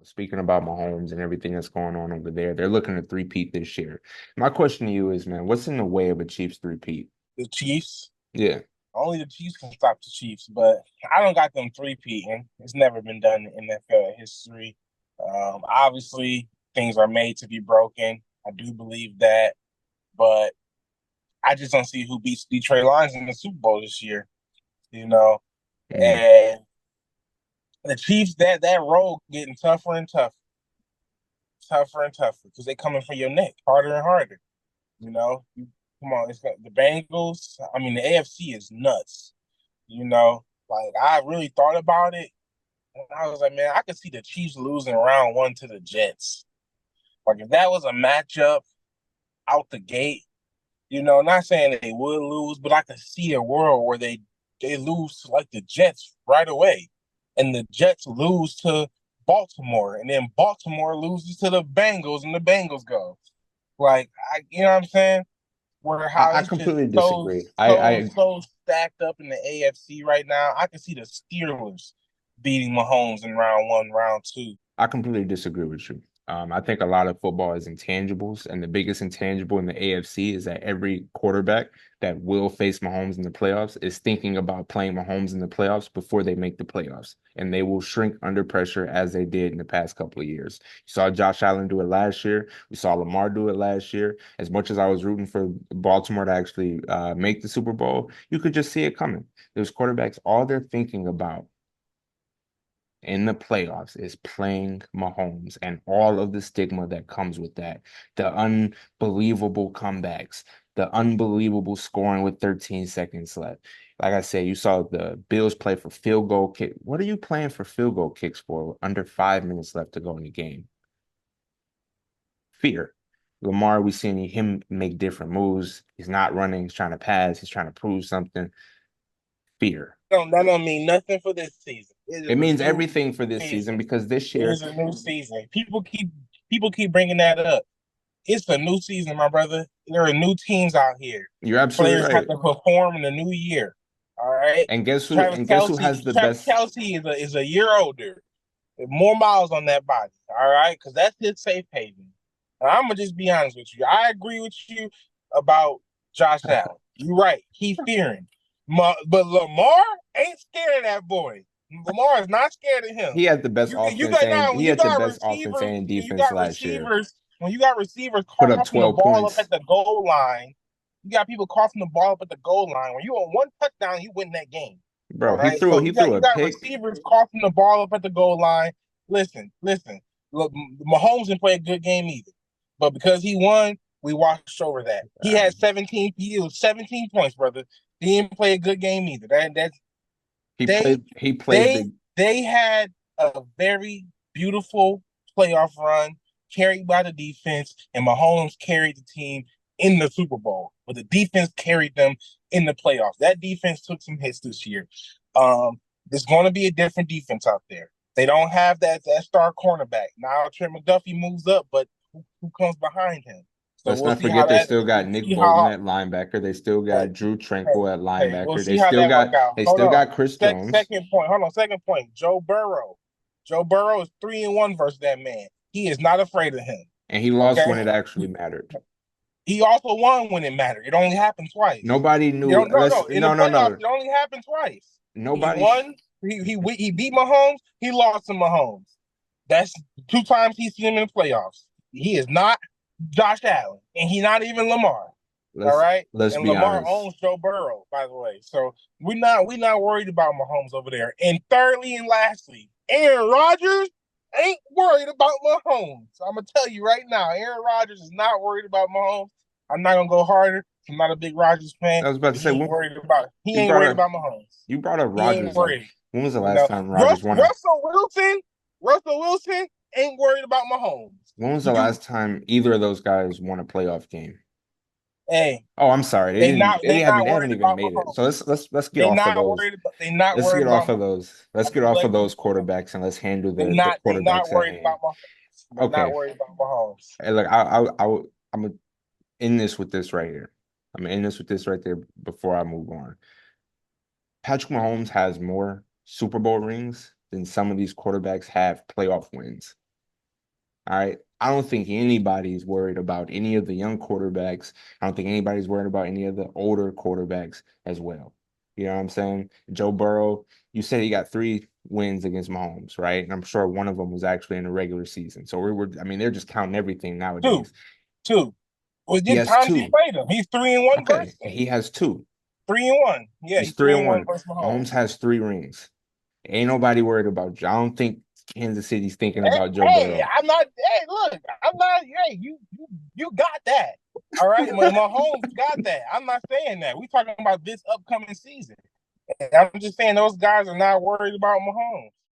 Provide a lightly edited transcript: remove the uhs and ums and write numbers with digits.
speaking about Mahomes and everything that's going on over there, they're looking to three-peat this year. My question to you is, man, what's in the way of a Chiefs three-peat? The Chiefs. Yeah. Only the Chiefs can stop the Chiefs, but I don't got them three-peating. It's never been done in NFL history. Obviously, things are made to be broken. I do believe that, but I just don't see who beats Detroit Lions in the Super Bowl this year. You know, Mm. and the Chiefs that road getting tougher and tougher and tougher because they coming for your neck harder and harder. Come on, it's got the Bengals. I mean, the AFC is nuts. Like I really thought about it, and I was like, man, I could see the Chiefs losing round one to the Jets. Like if that was a matchup out the gate, not saying they would lose, but I could see a world where they lose to like the Jets right away, and the Jets lose to Baltimore, and then Baltimore loses to the Bengals, and the Bengals go. Like you know what I'm saying? Where how I it's just completely so disagree. so so stacked up in the AFC right now. I can see the Steelers beating Mahomes in round one, round two. I completely disagree with you. I think a lot of football is intangibles, and the biggest intangible in the AFC is that every quarterback that will face Mahomes in the playoffs is thinking about playing Mahomes in the playoffs before they make the playoffs, and they will shrink under pressure as they did in the past couple of years. You saw Josh Allen do it last year. We saw Lamar do it last year. As much as I was rooting for Baltimore to actually make the Super Bowl, you could just see it coming. Those quarterbacks, all they're thinking about in the playoffs is playing Mahomes and all of the stigma that comes with that. The unbelievable comebacks, the unbelievable scoring with 13 seconds left. Like I said, you saw the Bills play for field goal kick. What are you playing for field goal kicks for under 5 minutes left to go in the game? Fear. Lamar, we seen him make different moves. He's not running, he's trying to pass, he's trying to prove something. Fear. That don't mean nothing for this season. It It is a means new everything for this season season. because this It year, is a new season. People keep bringing that up. It's a new season, my brother. There are new teams out here. you're absolutely Players have right. to perform in the new year. All right. And guess who? Travis And guess who has Kelsey. the Travis best? Kelsey is a year older. More miles on that body. All right, because that's his safe haven. And I'm gonna just be honest with you. I agree with you about Josh Allen. You're right. He fearing, but Lamar ain't scared of that boy. Lamar is not scared of him. He had the best You offense got and now when he you had the got best offense receivers and when you defense got last year. receivers when you got receivers Put up coughing the 12 ball up points. at the goal line. You got people coughing the ball up at the goal line. When you on one touchdown, you win that game. All Bro, he right. threw So he you got threw you a got pick. receivers coughing the ball up at the goal line. Listen. Look, Mahomes didn't play a good game either, but because he won, we watched over that. He Uh, had 17. He was 17 points, brother. He didn't play a good game either. That's he they played they the they had a very beautiful playoff run carried by the defense, and Mahomes carried the team in the Super Bowl, but the defense carried them in the playoffs. That defense took some hits this year. There's going to be a different defense out there. They don't have that star cornerback. Now Trent McDuffie moves up, but who comes behind him? So let's we'll not see how forget they that. still got We'll Nick see Bolton how. at linebacker. They still Hey, got Drew hey, Tranquil at hey, we'll linebacker. see how that work out. They Hold still on. got Chris Jones. Second point. Hold on. Second point. Joe Burrow. Joe Burrow is 3-1 versus that man. He is not afraid of him. And he lost when Okay. it actually mattered. He also won when it mattered. It only happened twice. Nobody You knew. don't no. In the playoffs, No. it only happened twice. He Nobody. won. He beat Mahomes. He lost to Mahomes. That's two times he's seen him in the playoffs. He is not Josh Allen, and he's not even Lamar. All right, Let's and be Lamar honest. owns Joe Burrow, by the way. So we're not worried about Mahomes over there. And thirdly and lastly, Aaron Rodgers ain't worried about Mahomes. So I'm gonna tell you right now, Aaron Rodgers is not worried about Mahomes. I'm not gonna go harder. I'm not a big Rodgers fan, I was about to but say, he ain't worried about. He you ain't brought worried up about Mahomes. you brought up He ain't Rodgers. Like, worried. when was the You last know, time Rodgers won a Russell Wilson ain't worried about Mahomes. When was the You, last time either of those guys won a playoff game? hey, Oh, I'm sorry. they not They they haven't not they haven't worried even about made it. So Mahomes. let's get off of those. They not Let's worried get about off of Mahomes. those. Let's I'm get just off of letting you those know. quarterbacks and let's handle the They not quarterbacks at worried hand. about Mahomes. They're not Okay. worried about Mahomes. Hey, look, I'm gonna end this with this right here. I'm gonna end this with this right there before I move on. Patrick Mahomes has more Super Bowl rings than some of these quarterbacks have playoff wins. All right. I don't think anybody's worried about any of the young quarterbacks. I don't think anybody's worried about any of the older quarterbacks as well. You know what I'm saying? Joe Burrow, you said he got 3 wins against Mahomes, right? And I'm sure one of them was actually in the regular season. So I mean, they're just counting everything Two, nowadays. two. Well, He the has times he two. played him, he's 3-1 Okay. versus him. He has two. 3-1. Yeah, He's he's three three and and one one. versus Mahomes. Mahomes has 3 rings. Ain't nobody worried about you. I don't think Kansas City's thinking Hey, about Joe hey, Burrow. I'm not. Hey, look, I'm not. Hey, you got that. All right, Mahomes got that. I'm not saying that. We talking about this upcoming season. And I'm just saying those guys are not worried about Mahomes.